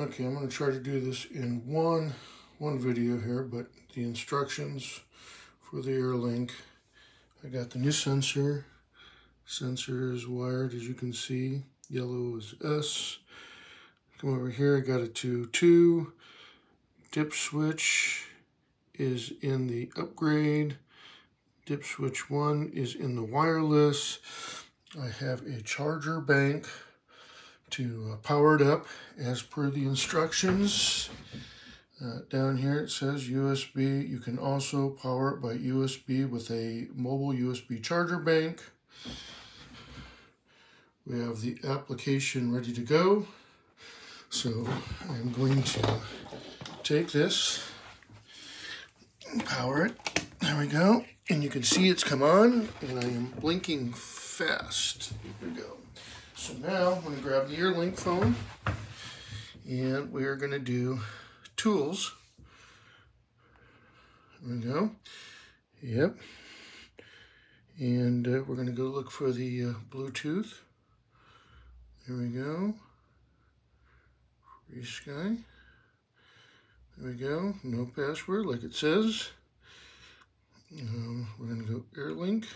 Okay, I'm going to try to do this in one video here, but the instructions for the AirLink. I got the new sensor. Sensor is wired, as you can see. Yellow is S. Come over here, I got it to 2. Dip switch is in the upgrade. Dip switch 1 is in the wireless. I have a charger bank to power it up as per the instructions. Down here it says USB. You can also power it by USB with a mobile USB charger bank. We have the application ready to go. So I'm going to take this and power it. There we go. And you can see it's come on, and I am blinking fast. Here we go. So now I'm going to grab the AirLink phone, and we are going to do tools. There we go. Yep. And we're going to go look for the Bluetooth. There we go. Free Sky. There we go. No password, like it says. We're going to go AirLink.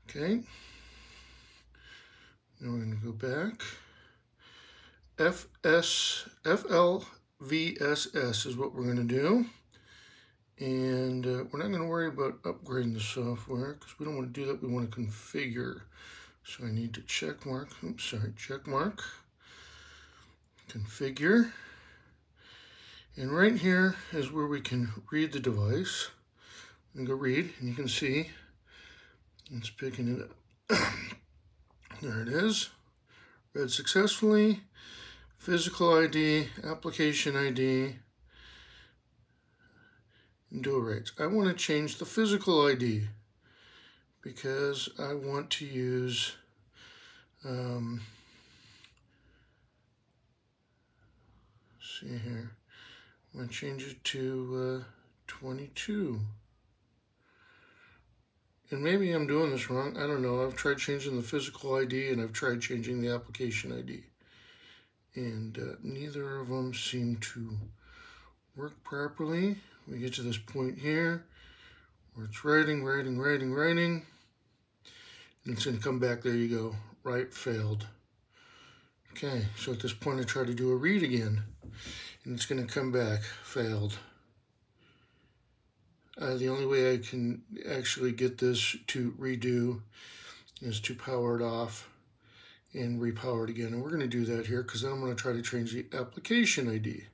Okay. Now we're going to go back. FLVSS is what we're going to do. And we're not going to worry about upgrading the software because we don't want to do that. We want to configure. So I need to check mark. Oops, sorry, check mark. Configure. And right here is where we can read the device. I'm going to go read, and you can see it's picking it up. There it is. Read successfully. Physical ID, application ID, and dual rates. I want to change the physical ID because I want to use see here. I'm going to change it to 22. And maybe I'm doing this wrong. I don't know. I've tried changing the physical ID and I've tried changing the application ID. And neither of them seem to work properly. We get to this point here where it's writing. And it's going to come back. There you go. Write failed. Okay, so at this point I try to do a read again. And it's going to come back failed. The only way I can actually get this to redo is to power it off and repower it again. And we're going to do that here because then I'm going to try to change the application ID.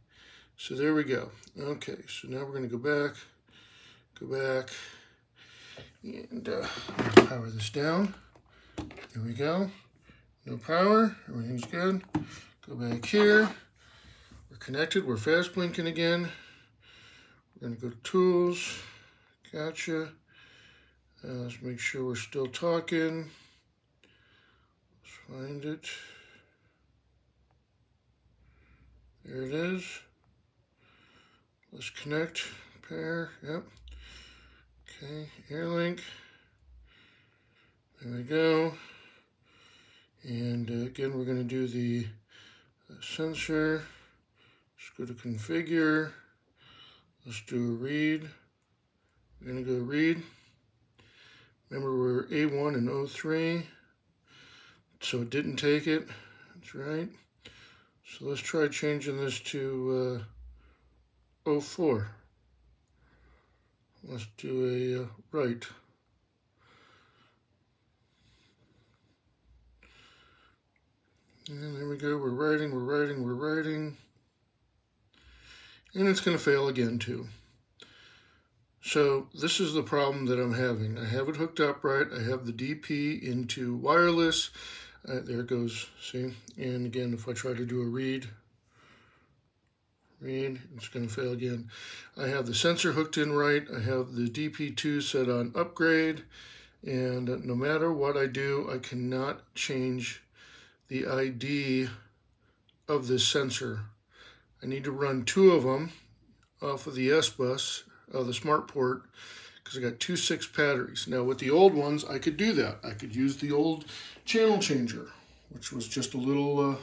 So there we go. Okay, so now we're going to go back, and power this down. Here we go. No power, everything's good. Go back here. We're connected, we're fast blinking again. We're going to go to tools. Gotcha. Let's make sure we're still talking. Let's find it. There it is. Let's connect. Pair. Yep. Okay. AirLink. There we go. And again, we're going to do the sensor. Let's go to configure. Let's do a read. We're going to go read. Remember, we're A1 and O3, so it didn't take it. That's right. So let's try changing this to O4. Let's do a write. And there we go. We're writing. And it's going to fail again, too. So this is the problem that I'm having. I have it hooked up right. I have the DP into wireless. There it goes, see? And again, if I try to do a read, it's going to fail again. I have the sensor hooked in right. I have the DP2 set on upgrade. And no matter what I do, I cannot change the ID of this sensor. I need to run 2 of them off of the S-Bus, the smart port, because I got 2 6 batteries. Now with the old ones, I could do that. I could use the old channel changer, which was just a little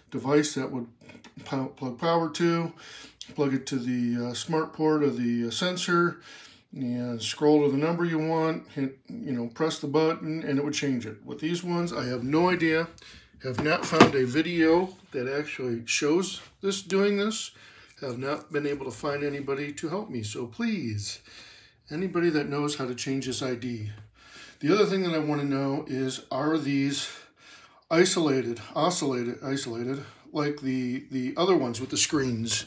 device that would plug power to, plug it to the smart port of the sensor, and scroll to the number you want, hit, press the button, and it would change it. With these ones, I have no idea. Have not found a video that actually shows this doing this. Have not been able to find anybody to help me. So please, anybody that knows how to change this ID. The other thing that I want to know is, are these isolated, like the other ones with the screens?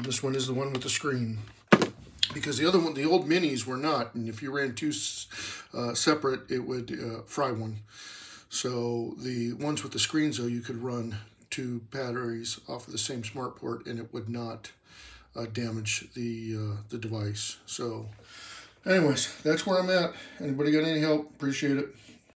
This one is the one with the screen. Because the other one, the old minis were not. And if you ran two separate, it would fry one. So the ones with the screens, though, you could run 2 batteries off of the same smart port and it would not damage the device. So anyways, that's where I'm at. Anybody got any help? Appreciate it.